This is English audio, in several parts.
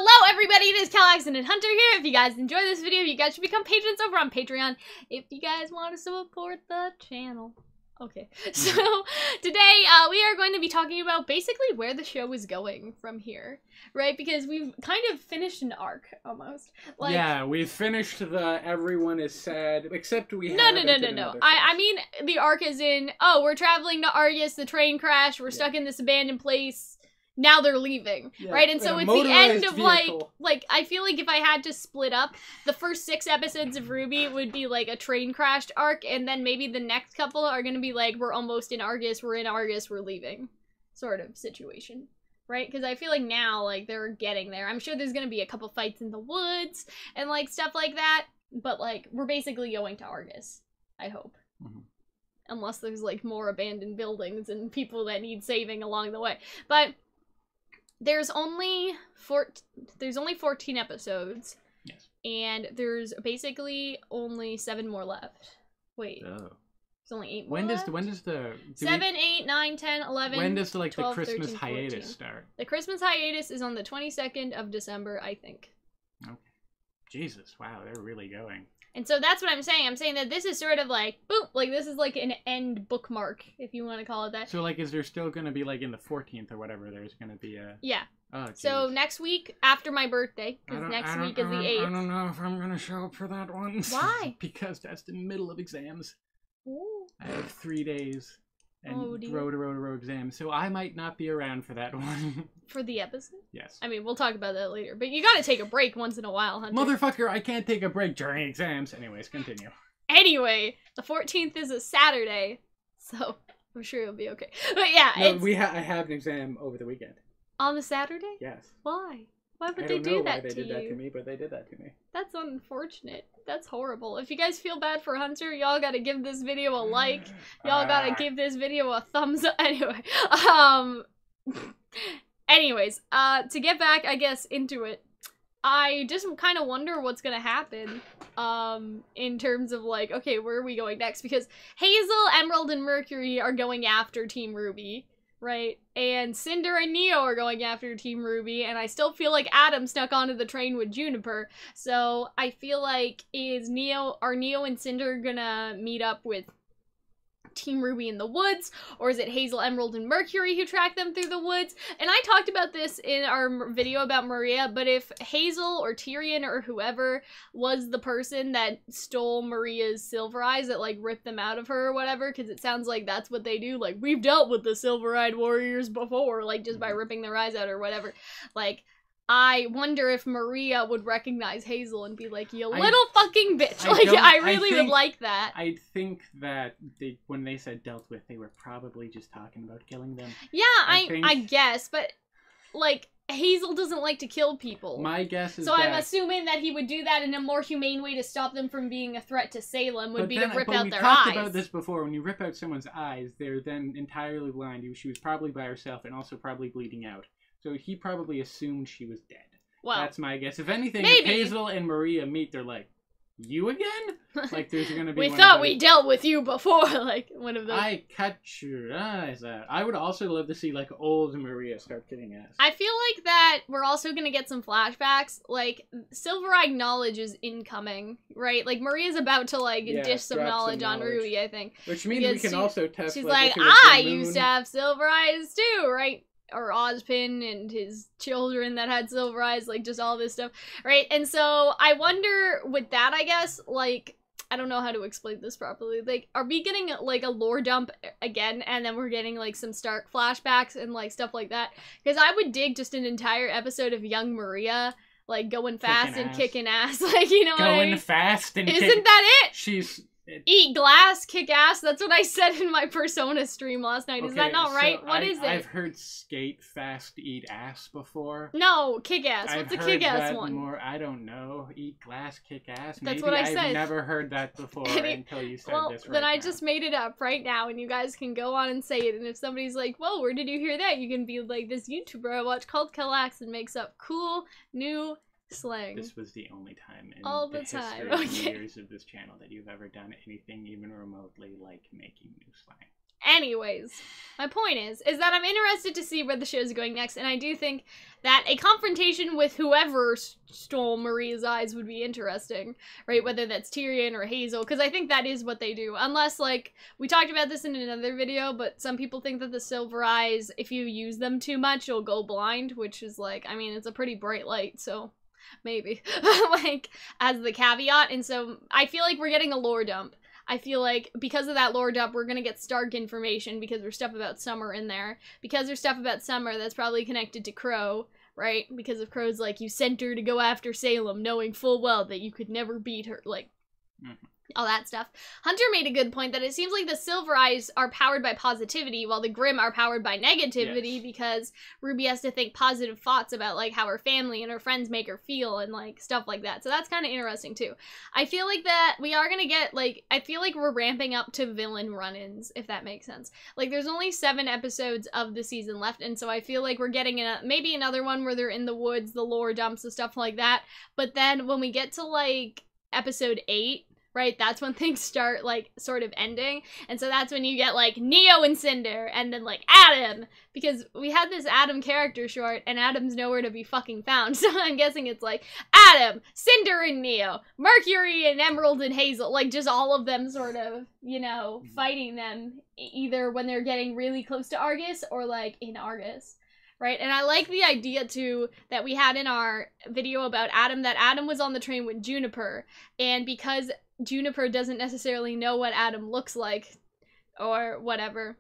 Hello everybody, it is Calxiyn and Hunter here. If you guys enjoy this video, you guys should become patrons over on Patreon if you guys want to support the channel. Okay, so today we are going to be talking about basically where the show is going from here, right? Because we've kind of finished an arc, almost. Like, yeah, we've finished the everyone is sad, except we No. I mean, the arc is in, oh, we're traveling to Argus, the train crashed, we're stuck in this abandoned place. Now they're leaving, right? And so it's the end of, like, I feel like if I had to split up, the first 6 episodes of RWBY would be, like, a train crashed arc, and then maybe the next couple are gonna be, like, we're almost in Argus, we're leaving, sort of situation, right? Because I feel like now, like, they're getting there. I'm sure there's gonna be a couple fights in the woods, and, like, stuff like that, but, like, we're basically going to Argus, I hope. Mm-hmm. Unless there's, like, more abandoned buildings and people that need saving along the way. But there's only 14 episodes. Yes. And there's basically only 7 more left. Wait. Oh. There's only 8 more left? When does the 7, 8, 9, 10, 11. When does the 12, Christmas 13, hiatus 14. start? The Christmas hiatus is on the 22nd of December, I think. Okay. Jesus, wow, they're really going. And so that's what I'm saying. I'm saying that this is sort of like, boop, like this is like an end bookmark, if you want to call it that. So, like, is there still going to be, like, in the 14th or whatever, there's going to be a... Yeah. Oh, geez. So next week, after my birthday, because next week is the 8th. I don't know if I'm going to show up for that one. Why? Because that's the middle of exams. Ooh. I have 3 days. And row exams, so I might not be around for that one. For the episode? Yes. I mean, we'll talk about that later. But you gotta take a break once in a while, Hunter. Motherfucker, I can't take a break during exams. Anyways, continue. Anyway, the 14th is a Saturday, so I'm sure it'll be okay. But yeah, no, I have an exam over the weekend. On the Saturday? Yes. Why? Why would they do that to you? I don't know why they did that to me, but they did that to me. That's unfortunate. That's horrible. If you guys feel bad for Hunter, y'all gotta give this video a like. Y'all gotta give this video a thumbs up. Anyway, anyways, to get back, I guess, into it, I just kind of wonder what's gonna happen, in terms of, like, okay, where are we going next? Because Hazel, Emerald, and Mercury are going after Team RWBY. Right, and Cinder and Neo are going after Team RWBY, and I still feel like Adam snuck onto the train with Juniper, so I feel like, are Neo and Cinder gonna meet up with Team RWBY in the woods, or is it Hazel, Emerald, and Mercury who track them through the woods? And I talked about this in our video about Maria, but if Hazel or Tyrion or whoever was the person that stole Maria's silver eyes, that, like, ripped them out of her or whatever, because it sounds like that's what they do, like, we've dealt with the silver-eyed warriors before, like, just by ripping their eyes out or whatever, like, I wonder if Maria would recognize Hazel and be like, you little fucking bitch. I really would like that. I think that when they said dealt with, they were probably just talking about killing them. Yeah, I guess, but, like, Hazel doesn't like to kill people. My guess is so I'm assuming that he would do that in a more humane way to stop them from being a threat to Salem, would be to rip out their eyes. We talked about this before. When you rip out someone's eyes, they're then entirely blind. She was probably by herself and also probably bleeding out. So he probably assumed she was dead. Well, that's my guess. If anything, if Hazel and Maria meet, they're like, you again? Like, there's gonna be we thought we dealt with you before, like, one of those. I cut your eyes out. I would also love to see, like, old Maria start kicking ass. I feel like that we're also gonna get some flashbacks. Like, Silver-Eyed knowledge is incoming, right? Like, Maria's about to, like, dish some knowledge on RWBY, I think. Which means we can also test, she's like, I used to have silver eyes too, right? Or Ozpin and his children that had silver eyes, like, just all this stuff, right? And so, I wonder, with that, I guess, like, I don't know how to explain this properly, like, are we getting, like, a lore dump again, and then we're getting, like, some Stark flashbacks and, like, stuff like that? Because I would dig just an entire episode of young Maria, like, going fast and kicking ass, like, you know what I mean? Going fast and Isn't that it? She's... Eat glass, kick ass. That's what I said in my Persona stream last night. Is that not right? What is it? I've heard skate fast, eat ass before. No, kick ass. What's a kick ass one? More, I don't know. Eat glass, kick ass. That's what I said. I've never heard that before until you said this right then I now. just made it up right now, and you guys can go on and say it. And if somebody's like, "Whoa, where did you hear that?" You can be like, "This YouTuber I watch called Calxiyn makes up cool new slang." This was the only time in the history of years of this channel that you've ever done anything even remotely like making new slang. Anyways, my point is that I'm interested to see where the show's going next, and I do think that a confrontation with whoever stole Maria's eyes would be interesting, right? Whether that's Tyrion or Hazel, because I think that is what they do. Unless, like, we talked about this in another video, but some people think that the silver eyes, if you use them too much, you'll go blind, which is, like, I mean, it's a pretty bright light, so maybe, like, as the caveat. And so I feel like we're getting a lore dump. I feel like because of that lore dump, we're gonna get Stark information because there's stuff about Summer in there. Because there's stuff about Summer that's probably connected to Crow, right? Because of Crow's like, you sent her to go after Salem knowing full well that you could never beat her, like, all that stuff. Hunter made a good point that it seems like the Silver Eyes are powered by positivity while the Grimm are powered by negativity because Ruby has to think positive thoughts about, like, how her family and her friends make her feel and, like, stuff like that. So that's kind of interesting, too. I feel like that we are gonna get, like, I feel like we're ramping up to villain run-ins, if that makes sense. Like, there's only 7 episodes of the season left, and so I feel like we're getting maybe another one where they're in the woods, the lore dumps and stuff like that. But then when we get to, like, episode 8, right, that's when things start, like, sort of ending, and so that's when you get, like, Neo and Cinder, and then, like, Adam, because we had this Adam character short, and Adam's nowhere to be fucking found, so I'm guessing it's, like, Adam, Cinder and Neo, Mercury and Emerald and Hazel, like, just all of them sort of, you know, fighting them, either when they're getting really close to Argus, or, like, in Argus. Right, and I like the idea, too, that we had in our video about Adam, that Adam was on the train with Juniper, and because Juniper doesn't necessarily know what Adam looks like, or whatever,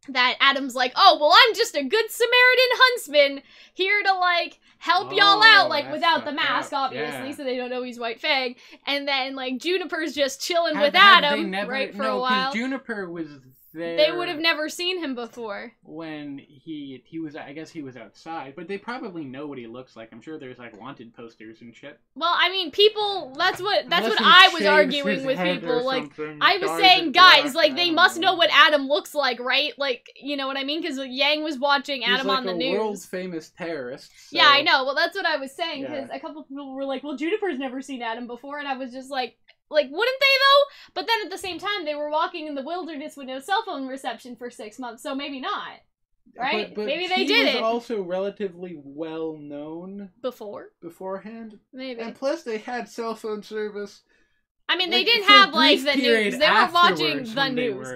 that Adam's like, oh, well, I'm just a good Samaritan huntsman, here to, like, help y'all out, like, without the mask, obviously, so they don't know he's White Fang, and then, like, Juniper's just chilling with Adam, right, for a while. Juniper was there. They would have never seen him before. When he was, I guess he was outside, but they probably know what he looks like. I'm sure there's, like, wanted posters and shit. Well, I mean, people, that's what I was arguing with people, like, I was saying, guys, like, they must know what Adam looks like, right? Like, you know what I mean? Because Yang was watching Adam on the news. He's like a world famous terrorist. So. Yeah, I know. Well, that's what I was saying, because a couple people were like, well, Juniper's never seen Adam before, and I was just like, wouldn't they, though? But then at the same time, they were walking in the wilderness with no cell phone reception for 6 months, so maybe not. Right? But maybe they did it. He was also relatively well known beforehand. Maybe. And plus, they had cell phone service. I mean, they didn't have, like, the news. They were watching the news.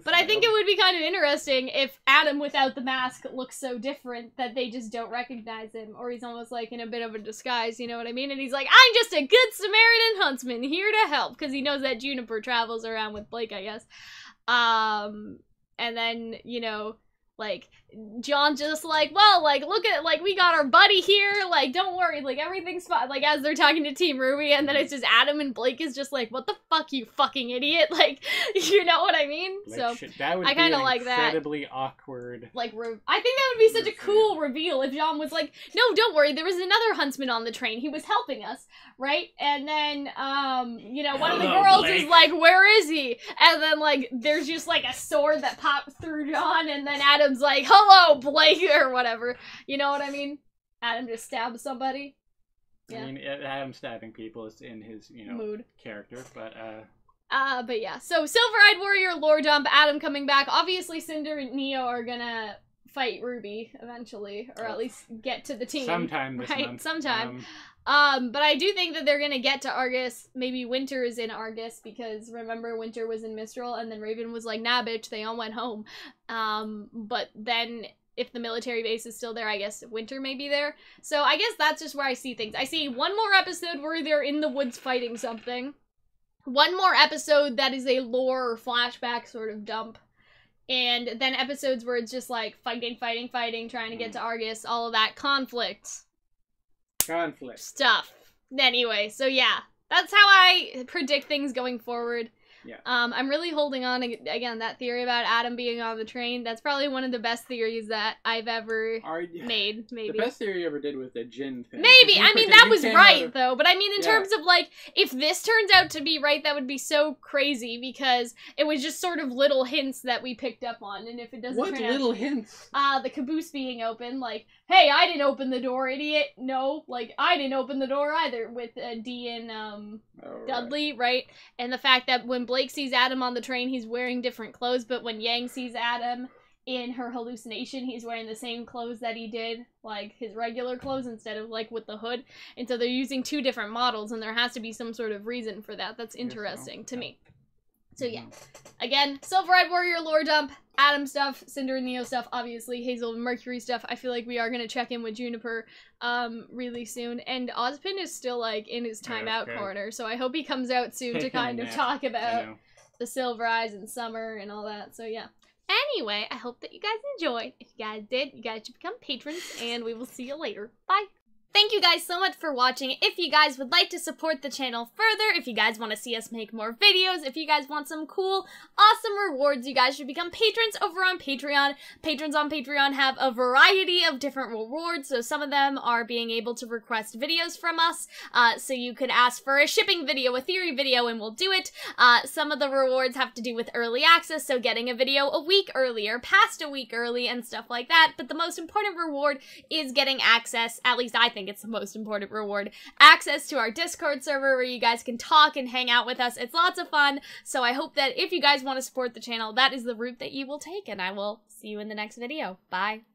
But I think it would be kind of interesting if Adam without the mask looks so different that they just don't recognize him. Or he's almost, like, in a bit of a disguise, you know what I mean? And he's like, I'm just a good Samaritan huntsman here to help. Because he knows that Juniper travels around with Blake, I guess. And then, you know, like, John just like, well, like, look at, like, we got our buddy here, like, don't worry, like, everything's fine, like, as they're talking to Team RWBY, and then it's just Adam and Blake is just like, what the fuck, you fucking idiot, like, you know what I mean? Like, so, that would I kind of like that. Incredibly awkward. Like, I think that would be such a cool reveal if John was like, no, don't worry, there was another huntsman on the train, he was helping us, right? And then, you know, one of the girls is like, where is he? And then, like, there's just, like, a sword that pops through John, and then Adam's like, hello, Blake, or whatever. You know what I mean? Adam just stabs somebody. Yeah. I mean, Adam stabbing people is in his, you know, mood character, but yeah. So, Silver-Eyed Warrior, lore dump, Adam coming back. Obviously, Cinder and Neo are gonna fight RWBY eventually, or at least get to the team. Sometime this month. Sometime. But I do think that they're gonna get to Argus. Maybe Winter is in Argus, because remember, Winter was in Mistral, and then Raven was like, nah, bitch, they all went home. But then, if the military base is still there, I guess Winter may be there. So I guess that's just where I see things. I see one more episode where they're in the woods fighting something. One more episode that is a lore or flashback sort of dump. And then episodes where it's just like fighting, trying to get to Argus, all of that conflict stuff. Anyway, so yeah, that's how I predict things going forward. Yeah. I'm really holding on, again, that theory about Adam being on the train. That's probably one of the best theories that I've ever made, maybe. The best theory you ever did with the Jin thing. Maybe! I mean, that was right, though. But I mean, in terms of, like, if this turns out to be right, that would be so crazy, because it was just sort of little hints that we picked up on, and if it doesn't turn out... What little hints? The caboose being open, like, hey, I didn't open the door, idiot. No, like, I didn't open the door either, with Dee and Dudley, right? And the fact that when Blake sees Adam on the train, he's wearing different clothes, but when Yang sees Adam in her hallucination, he's wearing the same clothes that he did, like his regular clothes instead of like with the hood. And so they're using 2 different models, and there has to be some sort of reason for that. That's interesting to me. So yeah, again, Silver-Eyed Warrior lore dump, Adam stuff, Cinder and Neo stuff, obviously, Hazel and Mercury stuff. I feel like we are going to check in with Juniper really soon. And Ozpin is still like in his timeout corner, so I hope he comes out soon to kind of talk about the Silver Eyes and Summer and all that. So yeah. Anyway, I hope that you guys enjoyed. If you guys did, you guys should become patrons, and we will see you later. Bye! Thank you guys so much for watching. If you guys would like to support the channel further, if you guys want to see us make more videos, if you guys want some cool, awesome rewards, you guys should become patrons over on Patreon. Patrons on Patreon have a variety of different rewards, so some of them are being able to request videos from us, so you could ask for a shipping video, a theory video, and we'll do it. Some of the rewards have to do with early access, so getting a video a week earlier, past a week early, and stuff like that, but the most important reward is getting access, at least I think it's the most important reward, access to our Discord server where you guys can talk and hang out with us. It's lots of fun, so I hope that if you guys want to support the channel, that is the route that you will take, and I will see you in the next video. Bye!